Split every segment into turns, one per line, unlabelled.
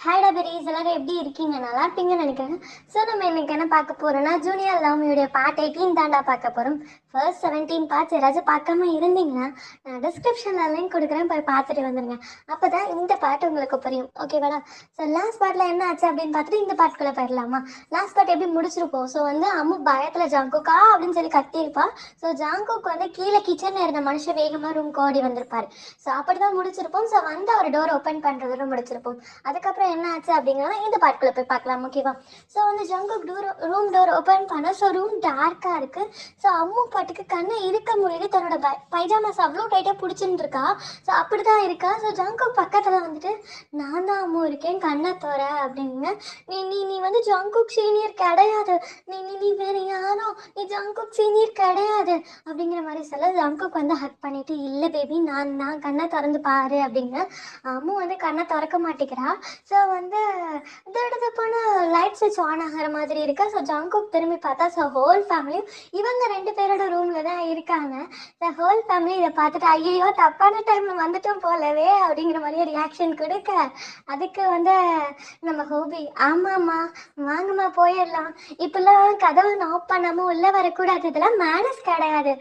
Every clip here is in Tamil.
ஹாய்டா பெரிஸ் எல்லாரும் எப்படி இருக்கீங்க? நல்லா இருப்பீங்கன்னு நினைக்கிறேன். ஸோ நம்ம இன்னைக்கு என்ன பார்க்க போறோம்னா ஜூனியர் லவ் மூவியோட பார்ட் 18 தாண்டா பார்க்க போகிறோம். ஃபர்ஸ்ட் 17 பார்ட்ஸ் யாராச்சும் பார்க்காம இருந்தீங்கன்னா நான் டிஸ்கிரிப்ஷனில் லிங்க் கொடுக்குறேன், போய் பார்த்துட்டு வந்துருங்க. அப்போ தான் இந்த பாட்டு உங்களுக்கு புரியும், ஓகேவாடா? ஸோ லாஸ்ட் பார்ட்டில் என்ன ஆச்சு அப்படின்னு பார்த்துட்டு இந்த பாட்டுக்குள்ளே போயிடலாமா? லாஸ்ட் பார்ட் எப்படி முடிச்சிருப்போம்? ஸோ வந்து அம்மு பயத்தில் ஜாங்குக்கா அப்படின்னு சொல்லி கத்தியிருப்பா. ஸோ ஜாங்குக்கு வந்து கீழே கிச்சனில் இருந்த மனுஷன் வேகமாக ரூம்க்கு ஓடி வந்திருப்பாரு. ஸோ அப்படி தான் முடிச்சிருப்போம். ஸோ வந்து அவர் டோர் ஓப்பன் பண்ணுறதும் முடிச்சிருப்போம். அதுக்கப்புறம் என்ன ஆச்சு அப்படிங்கிறத இந்த பாட்டுக்குள்ள போய் பார்க்கலாம், ஓகேவா? ஸோ வந்து ஜங்குக் ரூம் டோர் ஓப்பன் பண்ண, ஸோ ரூம் டார்க்காக இருக்குது. ஸோ அம்மு பாட்டுக்கு கண்ணை இருக்க முடியல, தன்னோட பைஜாமாஸ் அவ்வளோ டைட்டாக பிடிச்சின்னு இருக்கா. ஸோ அப்படி தான் இருக்கா. ஸோ ஜங்குக் பக்கத்தில் வந்துட்டு நான் தான் அம்மு இருக்கேன், கண்ணை தோற அப்படிங்க. நீ நீ நீ வந்து ஜங்குக் சீனியர் கிடையாது, நீ நீ நீ வேற யாரோ, நீ ஜங்குக் சீனியர் கிடையாது அப்படிங்கிற மாதிரி சொல்ல ஜங்குக் வந்து ஹக் பண்ணிட்டு இல்லை பேபி நான் நான் கண்ணை திறந்து பாரு அப்படிங்க. அம்மு வந்து கண்ணை திறக்க மாட்டேங்கிறா. ஸோ வந்து இதோட போன லைட் ஸ்விட்ச் ஆன் ஆகிற மாதிரி இருக்கு. ஸோ ஜங்குக் திரும்பி பார்த்தா ஸோ ஹோல் ஃபேமிலியும் இவங்க ரெண்டு பேரோட ரூமில் தான் இருக்காங்க. ஸோ ஹோல் ஃபேமிலி இதை பார்த்துட்டு ஐயோ தப்பான டைமில் வந்துட்டோம் போலவே அப்படிங்கிற மாதிரியே ரியாக்ஷன் கொடுக்க, அதுக்கு வந்து நம்ம ஹோபி ஆமாம்மா வாங்கம்மா போயிடலாம், இப்பெல்லாம் கதவை நாப் பண்ணாமல் உள்ளே வரக்கூடாது, இதெல்லாம் மேனஸ் கிடையாது,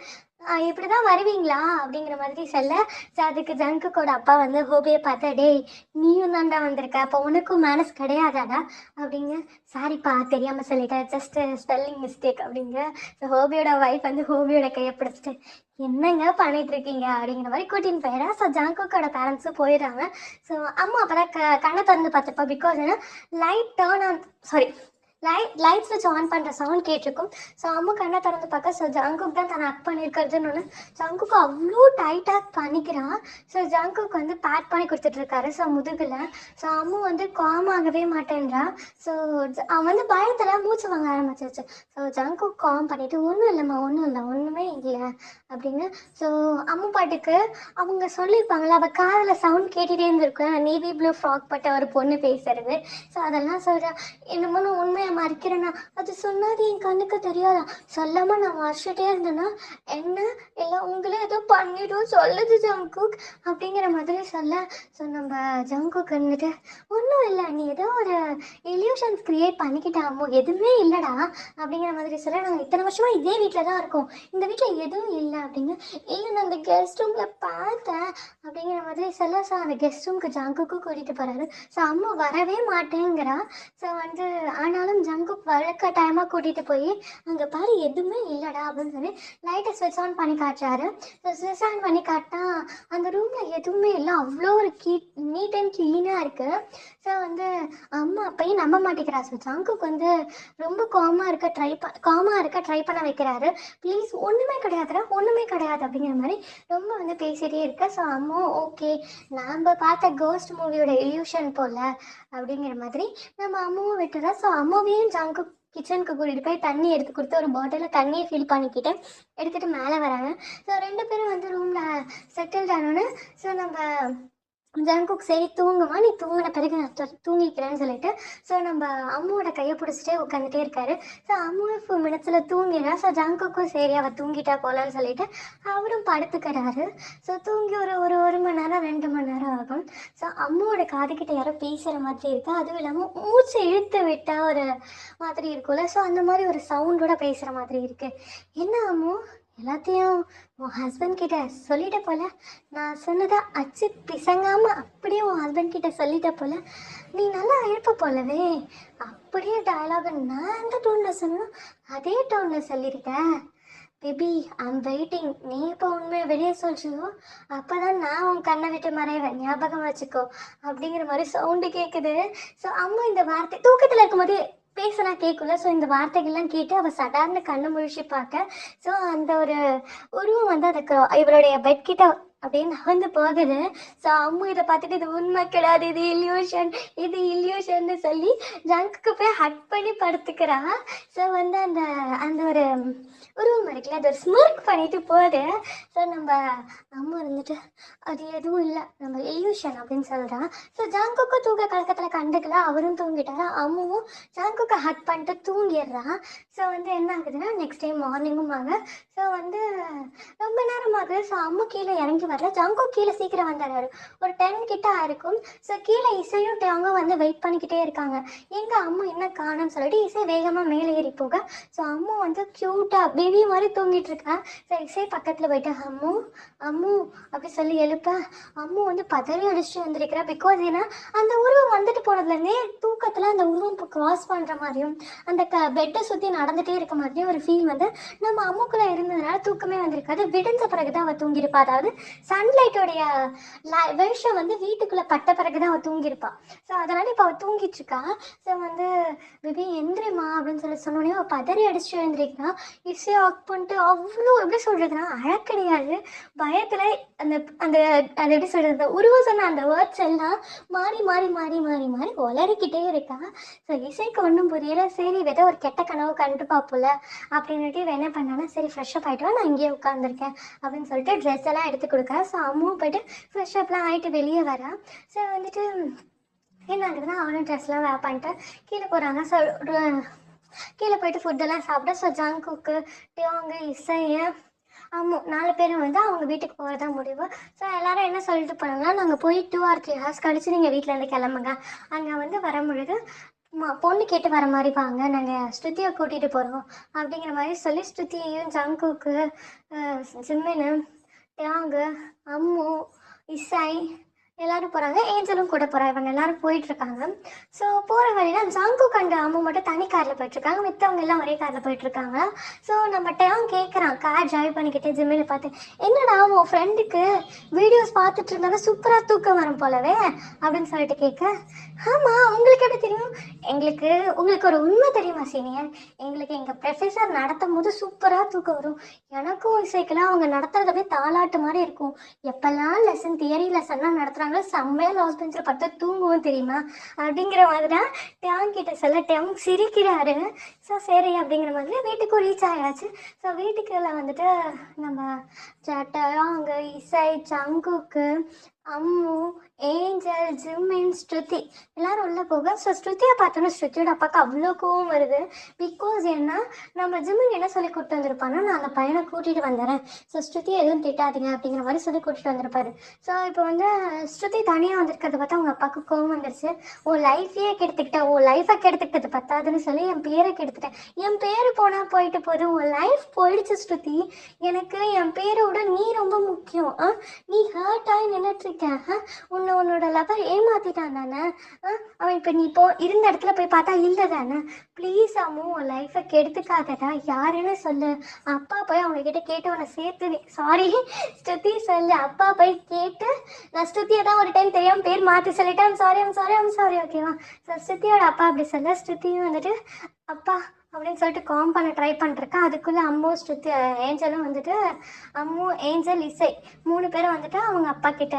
இப்படி தான் வருவீங்களா அப்படிங்கிற மாதிரி சொல்ல. ஸோ அதுக்கு ஜங்குக்கோட அப்பா வந்து ஹோபியை பார்த்தா டேய் நீயும் தாண்டா வந்திருக்க, அப்போ உனக்கும் மேனஸ் கிடையாதாடா அப்படிங்க. சாரிப்பா தெரியாமல் சொல்லிட்டேன், ஜஸ்ட் ஸ்பெல்லிங் மிஸ்டேக் அப்படிங்க. ஸோ ஹோபியோட ஒய்ஃப் வந்து ஹோபியோட கையை பிடிச்சிட்டு என்னங்க பண்ணிட்டு இருக்கீங்க அப்படிங்கிற மாதிரி கூட்டின்னு போயிடா. ஸோ ஜங்குக்கோட பேரண்ட்ஸும் போயிடுறாங்க. ஸோ அம்மா அப்போ தான் கண்ணை திறந்து பார்த்துப்பா. பிகாஸ் ஏன்னா light turn on sorry light ஸ்விட்ச் ஆன் பண்ணுற சவுண்ட் கேட்டிருக்கும். ஸோ அம்மு கண்ணை திறந்து பார்க்க ஸோ ஜங்குக் தான் தன்னை அக் பண்ணியிருக்கிறதுன்னு ஒன்று. ஜங்குக்கு அவ்வளோ டைட்டாக பண்ணிக்கிறான். ஸோ ஜங்குக் வந்து பேக் பண்ணி கொடுத்துட்ருக்காரு ஸோ முதுகில். ஸோ அம்மு வந்து காம் ஆகவே மாட்டேன்றா. ஸோ அவன் வந்து பயத்தில் மூச்சு வாங்க ஆரம்பிச்சிருச்சு. ஸோ ஜங்குக் காம் பண்ணிவிட்டு ஒன்றும் இல்லைம்மா ஒன்றும் இல்லை ஒன்றுமே இல்லை அப்படின்னு. ஸோ அம்மு பாட்டுக்கு அவங்க சொல்லியிருப்பாங்களே அவள் காதில் சவுண்ட் கேட்டுகிட்டே இருந்திருக்கேன், நேவி ப்ளூ ஃப்ராக் பட்ட ஒரு பொண்ணு பேசுறது. ஸோ அதெல்லாம் சொல்கிறேன், என்னமோ நான் உண்மையை மறைக்கிறேன்னா அது சொன்னாது என் கண்ணுக்கு தெரியாதா, சொல்லாமல் நான் மறைச்சிட்டே இருந்தேன்னா என்ன இல்லை உங்களே ஏதோ பண்ணிடும் சொல்லுது ஜங்குக் அப்படிங்கிற மாதிரி சொல்ல. ஸோ நம்ம ஜங்குக் இருந்துட்டு ஒன்றும் இல்லை நீ ஏதோ ஒரு இல்யூஷன்ஸ் க்ரியேட் பண்ணிக்கிட்டாமோ, எதுவுமே இல்லைடா அப்படிங்கிற மாதிரி சொல்ல. நாங்கள் இத்தனை வருஷமாக இதே வீட்டில் தான் இருக்கோம், இந்த வீட்டில் எதுவும் இல்லை அப்படிங்க. இல்லை நான் அந்த கெஸ்ட் ரூமில் பார்த்தேன் அப்படிங்கிற மாதிரி சொல்ல. ஸோ அந்த கெஸ்ட் ரூமுக்கு ஜங்குக்கும் கூட்டிகிட்டு போகிறாரு. ஸோ அம்மா வரவே மாட்டேங்கிறா. ஸோ வந்து ஆனாலும் ஜங்குக் வழக்க டைமாக கூட்டிகிட்டு போய் அங்கே பாரு எதுவுமே இல்லைடா அப்படின்னு சொல்லி லைட்டை ஸ்விட்ச் ஆன் பண்ணி காட்டுறாரு. ஸோ ஸ்விட்ச் ஆன் பண்ணி காட்டினா அந்த ரூமில் எதுவுமே இல்லை, அவ்வளோ ஒரு நீட் அண்ட் க்ளீனாக இருக்குது. ஸோ வந்து அம்மா அப்பையும் நம்ப மாட்டேங்கிறா. ஸோ ஜங்குக் வந்து ரொம்ப காமாக இருக்க ட்ரை பண்ண வைக்கிறாரு. ப்ளீஸ் ஒன்றுமே கிடையாதுடா ஒன்றுமே கிடையாது அப்படிங்கிற மாதிரி ரொம்ப வந்து பேசிகிட்டே இருக்க. ஸோ அம்மா ஓகே நாம் பார்த்த கோஸ்ட் மூவியோட இல்யூஷன் போல் அப்படிங்கிற மாதிரி நம்ம அம்மாவும் விட்டுறா. ஸோ அம்மாவையும் ஜங்கு கிச்சனுக்கு கூட்டிகிட்டு போய் தண்ணி எடுத்து கொடுத்து ஒரு பாட்டிலில் தண்ணியை ஃபில் பண்ணிக்கிட்டு எடுத்துகிட்டு மேலே வராங்க. ஸோ ரெண்டு பேரும் வந்து ரூமில் செட்டில்ட் ஆனோன்னு ஸோ நம்ம ஜங்குக் சரி தூங்குமா, நீ தூங்கின பிறகு நான் தூங்கிக்கிறேன்னு சொல்லிட்டு ஸோ நம்ம அம்மாவோட கையை பிடிச்சிட்டே உட்காந்துட்டே இருக்காரு. ஸோ அம்மா 4 மினிட்ஸில் தூங்கிடுறா. ஸோ ஜங்குக்கும் சரி அவள் தூங்கிட்டா போலன்னு சொல்லிட்டு அவரும் படுத்துக்கிறாரு. ஸோ தூங்கி ஒரு மணி நேரம் 2 மணி நேரம் ஆகும். ஸோ அம்மாவோட காதுகிட்ட யாரோ பேசுகிற மாதிரி இருக்கா, அதுவும் இல்லாமல் மூச்சு இழுத்து விட்டால் ஒரு மாதிரி இருக்கும்ல, ஸோ அந்த மாதிரி ஒரு சவுண்டோட பேசுகிற மாதிரி இருக்குது. என்ன அம்மு எல்லாத்தையும் உன் ஹஸ்பண்ட் கிட்ட சொல்லிட்ட போல, நான் சொன்னதை அச்சு பிசங்காம அப்படியே உன் ஹஸ்பண்ட் கிட்ட சொல்லிட்ட போல, நீ நல்லா இருப்ப போலவே, அப்படியே டயலாக் நான் எந்த டோனில் சொல்லணும் அதே டோனில் சொல்லியிருக்கேன். பேபி ஐம் வெயிட்டிங், நீ இப்போ உண்மையை வெளியே சொல்லிச்சோ அப்போ தான் நான் உன் கண்ணை விட்டு மறைவேன், ஞாபகம் வச்சுக்கோ அப்படிங்கிற மாதிரி சவுண்டு கேட்குது. ஸோ அம்மா இந்த வார்த்தை தூக்கத்தில் இருக்கும்போது பேசினா கேட்கல. ஸோ இந்த வார்த்தைகள்லாம் கேட்டு அவள் சடார்னு கண்ணு முழிச்சு பார்க்க ஸோ அந்த ஒரு உருவம் வந்து அதுக்கு இவருடைய பெட் கிட்ட அப்படியே நகர்ந்து போகுது. ஸோ அம்மு இதை பார்த்துட்டு இது உண்மை கிடையாது, இது இல்யூஷன்னு சொல்லி ஜங்குக்கு போய் ஹக் பண்ணி படுத்துக்கிறா. ஸோ வந்து அந்த அந்த ஒரு உருவம் இருக்குல்ல அது ஒரு ஸ்மர்க் பண்ணிட்டு போகுது. ஸோ நம்ம அம்மா இருந்துட்டு அது எதுவும் இல்லை நம்ம இல்யூஷன் அப்படின்னு சொல்கிறான். ஸோ ஜங்குக்கும் தூக்க கலக்கத்தில் கண்டுக்கல, அவரும் தூங்கிட்டாரா. அம்முவும் ஜங்குக்கு ஹக் பண்ணிட்டு தூங்கிடுறான். ஸோ வந்து என்ன ஆகுதுன்னா நெக்ஸ்ட் டைம் மார்னிங்கும் ஆக ஸோ வந்து ரொம்ப நேரம் ஆகுது. ஸோ அம்மு கீழே இறங்கி வரல. ஜங்குக் கீழே சீக்கிரம் வந்துடுறாரு. ஒரு 10 கிட்ட இருக்கும். ஸோ கீழே இசையும் டேங்கும் வந்து வெயிட் பண்ணிக்கிட்டே இருக்காங்க. எங்க அம்மு என்ன காணும்னு சொல்லிட்டு இசை வேகமாக மேலே ஏறி போக, ஸோ அம்மு வந்து க்யூட்டாக பேபி மாதிரி தூங்கிட்டு இருக்கா. ஸோ இசை பக்கத்தில் போயிட்டு அம்மு அம்மு அப்படி சொல்லி எழுப்ப, அம்மு வந்து பதறி அடிச்சுட்டு வந்திருக்கிறா. பிகாஸ் ஏன்னா அந்த உருவம் வந்துட்டு போனதுலேருந்தே தூக்கத்தில் அந்த உருவம் கிராஸ் பண்ணுற மாதிரியும் அந்த பெட்டை சுற்றி நடந்துகிட்டே இருக்க மாதிரியும் ஒரு ஃபீல் வந்து நம்ம அம்முக்குள்ளே இருந்ததுனால தூக்கமே வந்திருக்காது. விடிஞ்ச பிறகு தான் அவள் தூங்கியிருப்பா. அதாவது சன்லைட்டோடைய வெளிச்சம் வந்து வீட்டுக்குள்ளே பட்ட பிறகு தான் அவள் தூங்கியிருப்பா. ஸோ அதனால் இப்போ அவள் தூங்கிட்டு இருக்கா. ஸோ வந்து பேபி எந்திரிமா அப்படின்னு சொல்லி சொன்னோடனே அவள் பதறி அடிச்சு எழுந்திருக்கிறா. இசையை ஆக் பண்ணிட்டு அவ்வளோ எப்படி சொல்கிறதுனா அழ கிடையாது, பயத்தில் அந்த அந்த அது எப்படி சொல்கிறது உருவம் சொன்ன அந்த வேர்ட்ஸ் எல்லாம் மாறி மாறி மாறி மாறி மாறி வளரிக்கிட்டே இருக்கா. ஸோ இசைக்கு ஒன்றும் புரியல. சரி ஏதோ ஒரு கெட்ட கனவு கண்டு பார்ப்போல அப்படின்னுட்டு இவன் என்ன பண்ணானா, சரி ஃப்ரெஷ்அப் ஆகிட்டு வா, நான் இங்கேயே உட்காந்துருக்கேன் அப்படின்னு சொல்லிட்டு ட்ரெஸ் எல்லாம் எடுத்து கொடுக்க. ஸோ அம்மாவும் போயிட்டு ஃப்ரெஷ்அப்லாம் ஆகிட்டு வெளியே வரா. ஸோ வந்துட்டு என்ன ஆகுதுன்னா அவனும் ட்ரெஸ்லாம் வேர் பண்ணிட்டு கீழே போகிறாங்க. ஸோ கீழே போயிட்டு ஃபுட்டெல்லாம் சாப்பிட. ஸோ ஜங்குக்கு டேங்கு இசையை அம்மு 4 பேரும் வந்து அவங்க வீட்டுக்கு போகிறதா முடிவு. ஸோ எல்லாரும் என்ன சொல்லிட்டு போனாங்கன்னா, நாங்கள் போய் 2 or 3 hours கழிச்சு நீங்கள் வீட்டிலேருந்து கிளம்புங்க, அங்கே வந்து வர பொழுது பொண்ணு கேட்டு வர மாதிரி வாங்க, நாங்கள் ஸ்ருதியை கூட்டிகிட்டு போகிறோம் அப்படிங்கிற மாதிரி சொல்லி ஸ்ருதியையும் ஜங்குக்கு ஜிம்மினு டேங்கு அம்மு இசை எல்லாரும் போகிறாங்க. ஏஞ்சலும் கூட போகிறா. இவங்க எல்லாரும் போயிட்டுருக்காங்க. ஸோ போகிற வழியில் ஜங்குக் அண்ட் அம்மு மட்டும் தனி காரில் போயிட்டுருக்காங்க. மித்தவங்க எல்லாம் ஒரே காரில் போயிட்டுருக்காங்க. ஸோ நம்ம டேங் கேட்குறான் கார் டிரைவ் பண்ணிக்கிட்டே ஜிம்மில் பார்த்து, என்னடா உன் ஃப்ரெண்டுக்கு வீடியோஸ் பார்த்துட்டு இருந்தாலும் சூப்பராக தூக்கம் வரும் போலவே அப்படின்னு சொல்லிட்டு கேட்க, ஆமாம் உங்களுக்கு எப்படி தெரியும்? உங்களுக்கு ஒரு உண்மை தெரியுமா சீனியர்? எங்களுக்கு எங்கள் ப்ரொஃபஸர் நடத்தும் போது சூப்பராக தூக்கம் வரும். எனக்கும் இசைக்கெல்லாம் அவங்க நடத்துறது அப்படியே தாலாட்டு மாதிரி இருக்கும். எப்பெல்லாம் லெசன் தியரி லெசன்லாம் நடத்துகிறாங்களோ செம்மையாக லாஸ் பெஞ்சில் பார்த்து தூங்குவோம் தெரியுமா அப்படிங்கிற மாதிரி தான் டேங் கிட்ட சொல்ல டேங் சிரிக்கிறாரு. ஸோ சரி அப்படிங்கிற மாதிரி வீட்டுக்கும் ரீச் ஆயாச்சு. ஸோ வீட்டுக்குள்ள வந்துட்டு நம்ம டேங் இசை ஜங்குக்கு அம்மு ஏஞ்சல் ஜிம்மின் ஸ்ருதி எல்லாரும் உள்ளே போக. ஸோ ஸ்ருதியை பார்த்தோன்னா ஸ்ருதியோட அப்பாவுக்கு அவ்வளோ கோவம் வருது. பிகாஸ் ஏன்னா நம்ம ஜிம்மின் என்ன சொல்லி கூப்பிட்டு வந்திருப்பான்னா, நான் அந்த பையனை கூட்டிகிட்டு வந்துடுறேன், ஸோ ஸ்ருதி எதுவும் திட்டாதீங்க அப்படிங்கிற மாதிரி சொல்லி கூட்டிகிட்டு வந்திருப்பாரு. ஸோ இப்போ வந்து ஸ்ருதி தனியாக வந்திருக்கிறத பார்த்தா அவங்க அப்பாவுக்கு கோவம் வந்துருச்சு. உன் லைஃபையே கெடுத்துக்கிட்டேன், உன் லைஃபை கெடுத்துக்கிட்டது பத்தாதுன்னு சொல்லி என் பேரை கெடுத்துட்டேன். என் பேர் போனால் போயிட்டு போகுது, உன் லைஃப் போயிடுச்சு ஸ்ருதி. எனக்கு என் பேரோட நீ ரொம்ப முக்கியம். நீ ஹர்ட் ஆகி நின்றுட்டு இருக்க. உன்னோட லவர் ஏமாத்திட்டான் தானே? அவன் இப்போ நீ இருந்த இடத்துல போய் பார்த்தா இல்லை தானே? ப்ளீஸ் அம்மு உன் லைஃப்பை கெடுத்துக்காதடா, யாருன்னு சொல்லு. அப்பா போய் அவங்க கிட்ட கேட்டு உன்னை சேர்த்து சாரி ஸ்ருதி சொல்லு. அப்பா போய் கேட்டு, நான் ஸ்ருதியை தான் ஒரு டைம் தெரியாமல் பேர் மாற்றி சொல்லிட்டேன், ஐம் சாரி ஓகேவா? ஸோ ஸ்ருதியோட அப்பா அப்படி சொல்ல, ஸ்ருதியும் வந்துட்டு அப்பா அப்படின்னு சொல்லிட்டு காம் பண்ண ட்ரை பண்ணிருக்கேன். அதுக்குள்ளே அம்மு ஸ்ருதி ஏஞ்சலும் வந்துட்டு அம்மு ஏஞ்சல் இசை 3 பேரும் வந்துட்டு அவங்க அப்பா கிட்ட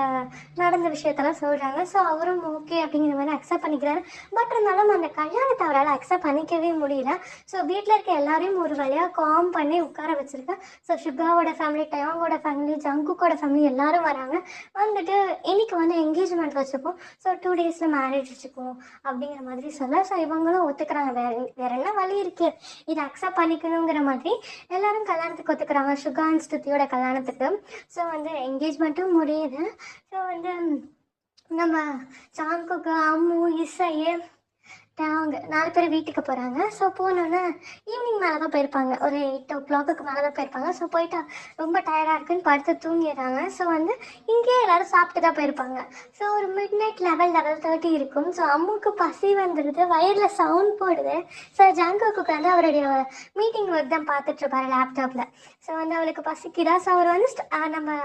நடந்த விஷயத்தெல்லாம் சொல்கிறாங்க. ஸோ அவரும் ஓகே அப்படிங்கிற மாதிரி அக்செப்ட் பண்ணிக்கிறாரு. பட் இருந்தாலும் அந்த கல்யாணத்தை அவரால் அக்செப்ட் பண்ணிக்கவே முடியல. ஸோ வீட்டில் இருக்க எல்லாரையும் ஒரு வழியாக காம் பண்ணி உட்கார வச்சுருக்கேன். ஸோ ஷுகாவோட ஃபேமிலி, டயாங்கோட ஃபேமிலி, ஜங்குக்கோட ஃபேமிலி எல்லாரும் வராங்க. வந்துட்டு இன்னைக்கு வந்து என்கேஜ்மெண்ட் வச்சுப்போம், ஸோ 2 days மேரேஜ் வச்சுக்குவோம் அப்படிங்கிற மாதிரி சொல்ல. ஸோ இவங்களும் ஒத்துக்கிறாங்க. வேற என்ன வழி இருக்கு, இதை அக்செப்ட் பண்ணிக்கணுங்கிற மாதிரி எல்லாரும் கல்யாணத்துக்கு ஒத்துக்கிறாங்க, சுகா அண்ட் ஸ்ருதியோட கல்யாணத்துக்கு. ஸோ வந்து என்கேஜ்மெண்ட்டும் முடியுது. ஸோ வந்து நம்ம ஜங்குக்கு அம்மு இசையே அவங்க 4 பேர் வீட்டுக்கு போகிறாங்க. ஸோ போனோன்னே ஈவினிங் மேலே தான் போயிருப்பாங்க, ஒரு 8 o'clock மேலே தான் போயிருப்பாங்க. ஸோ போயிட்டு ரொம்ப டயர்டாக இருக்குன்னு படுத்து தூங்கிடுறாங்க. ஸோ வந்து இங்கேயே எல்லோரும் சாப்பிட்டு தான் போயிருப்பாங்க. ஸோ ஒரு மிட்நைட் 11:30 இருக்கும். ஸோ அம்முக்கு பசி வந்துடுது, வயரில் சவுண்ட் போடுது. ஸோ ஜங்குக்கு வந்து அவருடைய மீட்டிங் ஒர்க் தான் பார்த்துட்ருப்பாரு லேப்டாப்பில். ஸோ வந்து அவளுக்கு பசிக்குதா. ஸோ அவர் வந்து நம்ம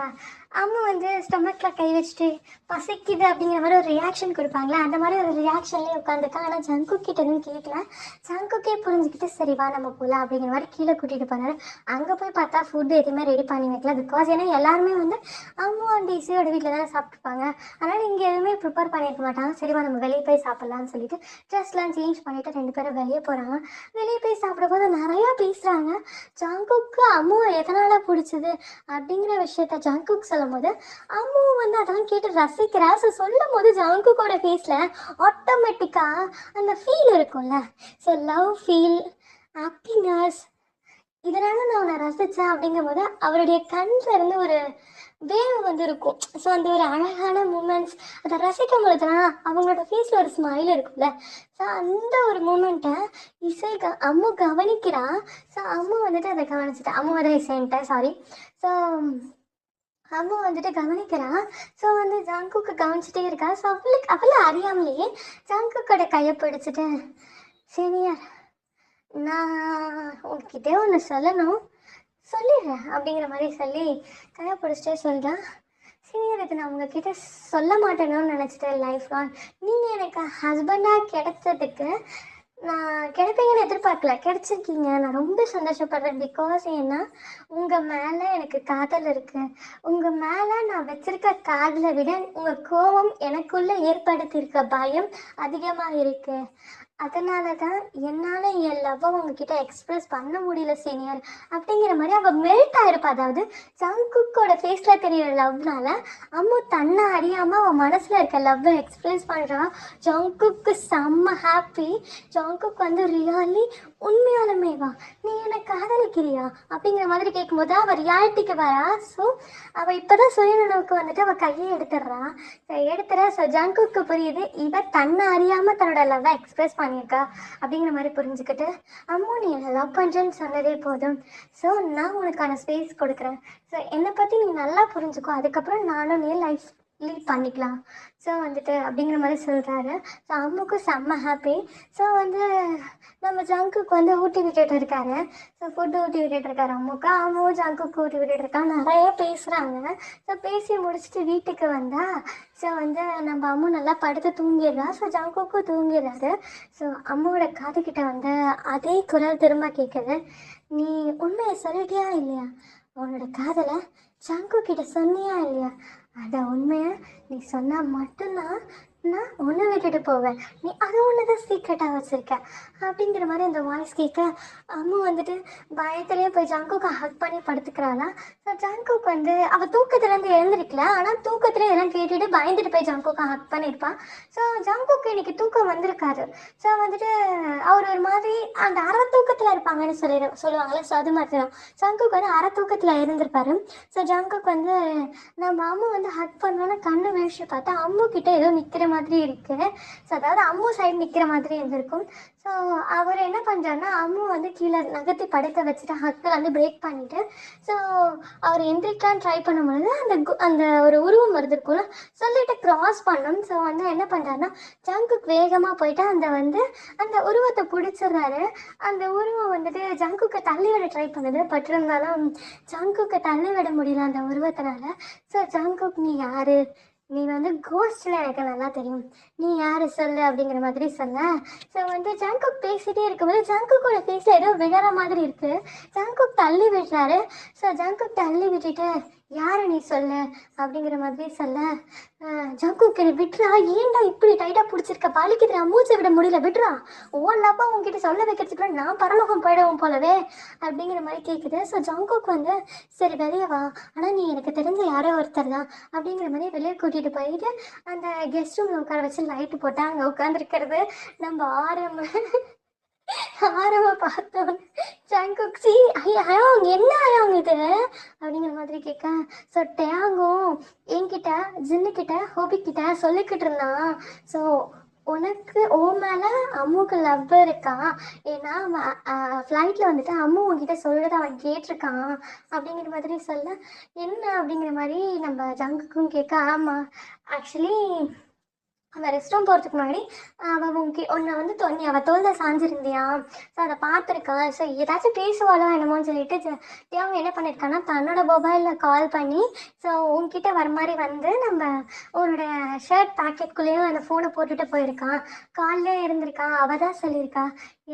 அம்மா வந்து ஸ்டொமக்கில் கை வச்சுட்டு பசிக்குது அப்படிங்கிற மாதிரி ஒரு ரியாக்ஷன் கொடுப்பாங்களே, அந்த மாதிரி ஒரு ரியாக்ஷன்லேயே உட்காந்துருக்கான். ஆனால் ஜங்குக் கிட்ட எதுவும் கேட்கல. ஜங்குக்கே புரிஞ்சுக்கிட்டு சரி வா நம்ம போகலாம் அப்படிங்கிற மாதிரி கீழே கூட்டிகிட்டு போனாரு. அங்கே போய் பார்த்தா ஃபுட்டு எதுவுமே ரெடி பண்ணி வைக்கல. பிகாஸ் ஏன்னா எல்லாருமே வந்து அம்மா அண்ட் இசையோட வீட்டில் தானே சாப்பிட்டுப்பாங்க, அதனால் இங்கே எதுவுமே ப்ரிப்பேர் பண்ணியிருக்க மாட்டாங்க. சரிவா நம்ம வெளியே போய் சாப்பிட்லான்னு சொல்லிட்டு ட்ரெஸ்லாம் சேஞ்ச் பண்ணிவிட்டு 2 பேரும் வெளியே போகிறாங்க. வெளியே போய் சாப்பிடும்போது நிறையா பேசுகிறாங்க. ஜங்குக்கு அம்மாவை எதனால் பிடிச்சது அப்படிங்கிற விஷயத்த ஜங்குக் சொல்லும் போது அம்மு வந்து அதெல்லாம் கேட்டு ரசிக்கிறா. ஸோ சொல்லும் போது ஜங்குக்கோட ஃபேஸில் ஆட்டோமேட்டிக்காக அந்த ஃபீல் இருக்கும்ல, ஸோ லவ் ஃபீல், ஹாப்பினஸ், இதனால நான் அவனை ரசித்தேன் அப்படிங்கும் போது அவருடைய கண்ணில் இருந்து ஒரு வேவு வந்து இருக்கும். ஸோ அந்த ஒரு அழகான மூமெண்ட்ஸ் அதை ரசிக்கும் பொழுதுலாம் அவங்களோட ஃபேஸில் ஒரு ஸ்மைல் இருக்கும்ல. ஸோ அந்த ஒரு மூமெண்ட்டை அம்மு கவனிக்கிறா. ஸோ அம்மு வந்துட்டு அதை கவனிச்சுட்டா. அம்மு வர இசைன்ட்ட சாரி. ஸோ அம்மு வந்துட்டு கவனிக்கிறா. ஸோ வந்து ஜங்குக்கு கவனிச்சுட்டே இருக்கா. ஸோ அவளை அறியாமலேயே ஜங்குக்கோட கையை பிடிச்சிட்டு, சீனியர், நான் உங்ககிட்ட ஒன்று சொல்லணும், சொல்லிடுறேன் அப்படிங்கிற மாதிரி சொல்லி கையை பிடிச்சிட்டே சொல்கிறான். சீனியர், இது நான் உங்ககிட்ட சொல்ல மாட்டேன்னு நினச்சிட்டேன் லைஃப் லாங். நீங்கள் எனக்கு ஹஸ்பண்டாக கிடைச்சதுக்கு நான் கிடைப்பீங்கன்னு எதிர்பார்க்கல, கிடைச்சிருக்கீங்க, நான் ரொம்ப சந்தோஷப்படுறேன். பிகாஸ் ஏன்னா உங்கள் மேலே எனக்கு காதல் இருக்குது. உங்கள் மேலே நான் வச்சிருக்க காதலை விட உங்கள் கோபம் எனக்குள்ளே ஏற்படுத்தியிருக்க பயம் அதிகமாக இருக்குது. அதனால தான் என்னால் என் லவ்வை உங்ககிட்ட எக்ஸ்ப்ரெஸ் பண்ண முடியல சீனியர் அப்படிங்கிற மாதிரி அவள் மெல்ட் ஆகிருப்பா. அதாவது ஜங்குக்கோட ஃபேஸில் தெரியிற லவ்னால அம்மு தன்னை அறியாமல் அவன் மனசில் இருக்க லவ்வை எக்ஸ்ப்ரெஸ் பண்ணுறான். ஜங்குக்கு செம்ம ஹாப்பி. ஜங்குக்கு வந்து ரியலி உண்மையாலுமே வா நீ என்னை காதலிக்கிறியா அப்படிங்கிற மாதிரி கேட்கும்போது அவள் ரியாலிட்டிக்கு வரா. ஸோ அவள் இப்போ தான் சுயநனவுக்கு வந்துட்டு அவள் கையை எடுத்துடுறான். ஸோ ஜங்குக்கு புரியுது இவ தன்னை அறியாமல் தன்னோட லவ்வை எக்ஸ்ப்ரெஸ் பண்ணியிருக்கா அப்படிங்கிற மாதிரி புரிஞ்சுக்கிட்டு, அம்மு நீ என்னை லவ் பண்ணுறேன்னு சொன்னதே போதும். ஸோ நான் உனக்கான ஸ்பேஸ் கொடுக்குறேன். ஸோ என்னை பற்றி நீ நல்லா புரிஞ்சுக்கோ, அதுக்கப்புறம் நானும் நீ லைஃப் லீட் பண்ணிக்கலாம். ஸோ வந்துட்டு அப்படிங்கிற மாதிரி சொல்கிறாரு. ஸோ அம்முக்கும் செம்ம ஹாப்பி. ஸோ வந்து நம்ம ஜங்குக்கு வந்து ஊட்டி விட்டுட்டு இருக்காரு. ஸோ ஃபுட்டு ஊட்டி விட்டுட்டு இருக்காரு அம்முக்கு. அம்மும் ஜங்குக்கு ஊட்டி விட்டுட்டு இருக்காங்க. நிறைய பேசுகிறாங்க. ஸோ பேசி முடிச்சுட்டு வீட்டுக்கு வந்தா ஸோ வந்து நம்ம அம்மு நல்லா படுத்து தூங்கிடுறா. ஸோ ஜங்குக்கும் தூங்கிடுறாரு. ஸோ அம்முவோட காதுகிட்ட வந்து அதே குரல் திரும்ப கேட்குது. நீ உண்மையை சொல்லிட்டியா இல்லையா? உன்னோட காதலை ஜங்கு கிட்ட சொன்னியா இல்லையா? அதை உண்மையை நீ சொன்னால் மட்டும்தான் நான் ஒன்று விட்டுட்டு போவேன். நீ அது ஒன்று தான் சீக்ரெட்டாக வச்சுருக்க அப்படிங்கிற மாதிரி அந்த வாய்ஸ் கேட்க அம்மு வந்துட்டு பயத்துலேயே போய் ஜங்குக்கு ஹக் பண்ணி படுத்துக்கிறாளா. ஸோ ஜங்குக்கு வந்து அவள் தூக்கத்துலேருந்து எழுந்திருக்கல, ஆனால் தூக்கத்துல இதெல்லாம் கேட்டுட்டு பயந்துட்டு போய் ஜங்குக்கு ஹக் பண்ணியிருப்பான். ஸோ ஜங்குக்கு இன்னைக்கு தூக்கம் வந்திருக்காரு. ஸோ வந்துட்டு அவர் ஒரு மாதிரி அந்த அரை தூக்கத்தில் இருப்பாங்கன்னு சொல்லுவாங்கள்ல. ஸோ அது மாதிரி தான் ஜங்குக்கு வந்து அரை தூக்கத்தில் இருந்திருப்பாரு. ஸோ ஜங்குக்கு வந்து நம்ம அம்மு வந்து ஹக் பண்ணோன்னா கண்ணு வீழ்ச்சி பார்த்தா அம்மு கிட்ட ஏதோ நிற்கிற மாதிரி இருக்கு. ஸோ அதாவது அம்மு சைடு நிற்கிற மாதிரி இருந்திருக்கும். ஸோ அவர் என்ன பண்ணுறாருன்னா அம்மு வந்து கீழே நகர்த்தி படுக்க வச்சுட்டு ஹக்கில் வந்து பிரேக் பண்ணிட்டு ஸோ அவர் எந்திரிக்கான்னு ட்ரை பண்ணும்பொழுது அந்த ஒரு உருவம் வருதுக்குள்ள சொல்லிட்டு கிராஸ் பண்ணும். ஸோ வந்து என்ன பண்ணுறாருன்னா ஜங்குக்கு வேகமாக போயிட்டு அந்த உருவத்தை பிடிச்சிடுறாரு. அந்த உருவம் வந்துட்டு ஜங்குக்கு தள்ளி விட ட்ரை பண்ணுது. பட் இருந்தாலும் ஜங்குக்கு தள்ளி விட முடியல அந்த உருவத்தினால. ஸோ ஜங்குக்கு நீ யாரு? நீ வந்து கோஸ்ட்ல எனக்கு நல்லா தெரியும், நீ யாரு சொல்லு அப்படிங்கிற மாதிரி சொன்ன. ஸோ வந்து ஜங்குக் பேசிட்டே இருக்கும்போது ஜங்குக்கோட ஃபேஸில் ஏதோ விழற மாதிரி இருக்கு. ஜங்குக் தள்ளி விடுறாரு. ஸோ ஜங்குக் தள்ளி விட்டுட்டு யாரை நீ சொல்லு அப்படிங்கிற மாதிரி சொல்ல, ஜங்குக்கு விட்டுறா, ஏன்டா இப்படி டைட்டாக பிடிச்சிருக்க, பாலிக்குதுரா, மூச்சை விட முடியல, விட்டுறா, ஓடலாப்பா உங்ககிட்ட சொல்ல வைக்கிறதுக்குள்ள நான் பரலோகம் போயிடுவோம் போலவே அப்படிங்கிற மாதிரி கேட்குது. ஸோ ஜங்குக்கு வந்து சரி வெளியே வா, ஆனால் நீ எனக்கு தெரிஞ்ச யாரோ ஒருத்தர் தான் அப்படிங்கிற மாதிரி வெளியே கூட்டிகிட்டு போயிட்டு அந்த கெஸ்ட் ரூமில் உட்கார வச்சு லைட்டு போட்டால் அங்கே உட்காந்துருக்கிறது நம்ம ஆரம்ப பார்த்தோம். ஜங்குக்சி அயோங் என்ன அயோங் இது அப்படிங்கிற மாதிரி கேட்க, ஸோ டேங்கும் என்கிட்ட ஜின்னுக்கிட்ட ஹோபிக்கிட்ட சொல்லிக்கிட்டு இருந்தான். ஸோ உனக்கு ஓ மேலே அம்முக்கு லவ் இருக்கா, ஏன்னா ஃப்ளைட்டில் வந்துட்டு அம்மு உங்ககிட்ட சொல்கிறத அவன் கேட்டிருக்கான் அப்படிங்கிற மாதிரி சொல்ல, என்ன அப்படிங்கிற மாதிரி நம்ம ஜங்குக்கும் கேட்க, ஆமாம் ஆக்சுவலி அவன் ரெஸ்ட் ரூம் போகிறதுக்கு முன்னாடி அவன் உன்னை வந்து நீ அவள் தோல்ல சாஞ்சிருந்தியா, ஸோ அதை பார்த்துருக்கான். ஸோ ஏதாச்சும் பேசுவாளோ என்னமோன்னு சொல்லிட்டு அவங்க என்ன பண்ணியிருக்கான்னா தன்னோட மொபைலில் கால் பண்ணி ஸோ உன்கிட்ட வர மாதிரி வந்து நம்ம உன்னோட ஷர்ட் பேக்கெட்குள்ளேயும் அந்த ஃபோனை போட்டுட்டு போயிருக்கான். காலிலே இருந்திருக்கான். அவள் தான் சொல்லியிருக்கா,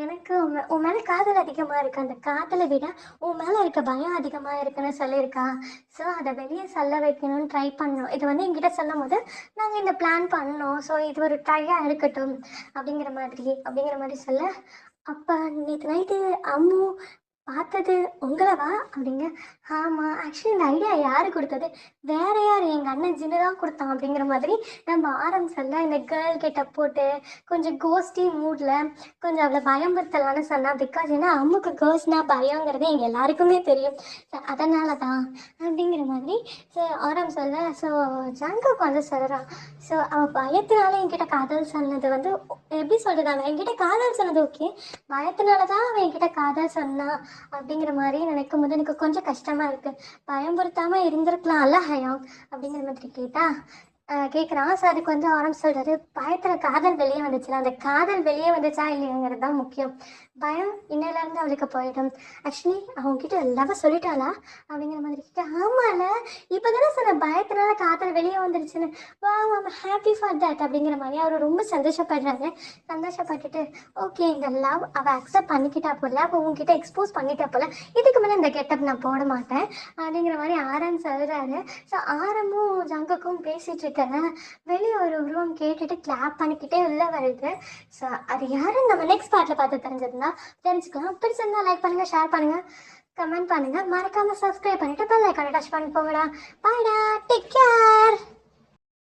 எனக்கு உன் மேலே காதல் அதிகமாக இருக்குது, அந்த காதலை விட உன் மேலே இருக்க பயம் அதிகமாக இருக்குன்னு சொல்லியிருக்கா. ஸோ அதை வெளியே சொல்ல வைக்கணும்னு ட்ரை பண்ணோம். இது வந்து என்கிட்ட சொல்லும் போது நாங்கள் இந்த பிளான் பண்ணோம். ஸோ இது ஒரு ட்ரையாக இருக்கட்டும் அப்படிங்கிற மாதிரி சொல்ல, அப்போ நேற்று நைட்டு அம்மு பார்த்தது உங்களவா அப்படிங்க. ஆமாம், ஆக்சுவலி இந்த ஐடியா யார் கொடுத்தது, வேற யார், எங்கள் அண்ணன் ஜின்னு தான் கொடுத்தான் அப்படிங்கிற மாதிரி நம்ம ஆரம்பிச்சல இந்த கேர்ள் கெட்டப் போட்டு கொஞ்சம் கோஸ்டி மூடில் கொஞ்சம் அவளை பயம்படுத்தலான்னு சொன்னான். பிகாஸ் ஏன்னா அம்முக்கு கேர்ள்ஸ்னால் பயங்கிறது எங்கள் எல்லாருக்குமே தெரியும். அதனால தான் அப்படிங்கிற மாதிரி ஸோ ஆரம்பிச்சல. ஸோ ஜங்குக்கு வந்து சொல்கிறான். ஸோ அவள் பயத்தினால என்கிட்ட காதல் சொன்னது வந்து எப்படி சொல்கிறது, அவன் என்கிட்ட காதல் சொன்னது ஓகே, பயத்தினால தான் அவன் என்கிட்ட காதல் சொன்னான் அப்படிங்கிற மாதிரி நினைக்கும் போது எனக்கு கொஞ்சம் கஷ்டமாக இருக்குது. பயம்படுத்தாமல் இருந்திருக்கலாம்ல ஹயாம் அப்படிங்கிற மாதிரி கேட்குறான். ஸோ அதுக்கு வந்து ஆரம்பி சொல்கிறாரு, பயத்தில் காதல் வெளியே வந்துச்சுல, அந்த காதல் வெளியே வந்துச்சா இல்லையாங்கிறது தான் முக்கியம். பயம் இன்னிலேருந்து அவளுக்கு போயிடும். ஆக்சுவலி அவங்ககிட்ட லவ் சொல்லிட்டாளா அப்படிங்கிற மாதிரி ஆமால, இப்போ தானே சொன்ன பயத்தினால காதல் வெளியே வந்துருச்சுன்னு. வா ஐம் ஹாப்பி ஃபார் தட் அப்படிங்கிற மாதிரி அவர் ரொம்ப சந்தோஷப்படுறாரு. சந்தோஷப்பட்டுட்டு ஓகே இந்த லவ் அவள் அக்செப்ட் பண்ணிக்கிட்டா போல, அப்போ உங்ககிட்ட எக்ஸ்போஸ் பண்ணிட்டா போல, இதுக்கு மேலே இந்த கெட்டப் நான் போட மாட்டேன் அப்படிங்கிற மாதிரி ஆரம் சொல்கிறாரு. ஸோ ஆரமும் ஜங்குக்கும் பேசிகிட்டு இருக்கேன், வெளியே ஒரு உருவம் கேட்டுட்டு கிளாப் பண்ணிக்கிட்டே உள்ளே வருது. ஸோ அது யாருன்னு நம்ம நெக்ஸ்ட் பார்ட்டில் பார்த்து தெரிஞ்சுக்கலாம். பிடிச்சிருந்தா லைக் பண்ணுங்கள், ஷேர் பண்ணுங்கள், கமெண்ட் பண்ணுங்கள், மறக்காமல் சப்ஸ்கிரைப் பண்ணிவிட்டு பெல் ஐக்கானை டச் பண்ணி போங்கடா. பாய்டா, டேக் கேர்.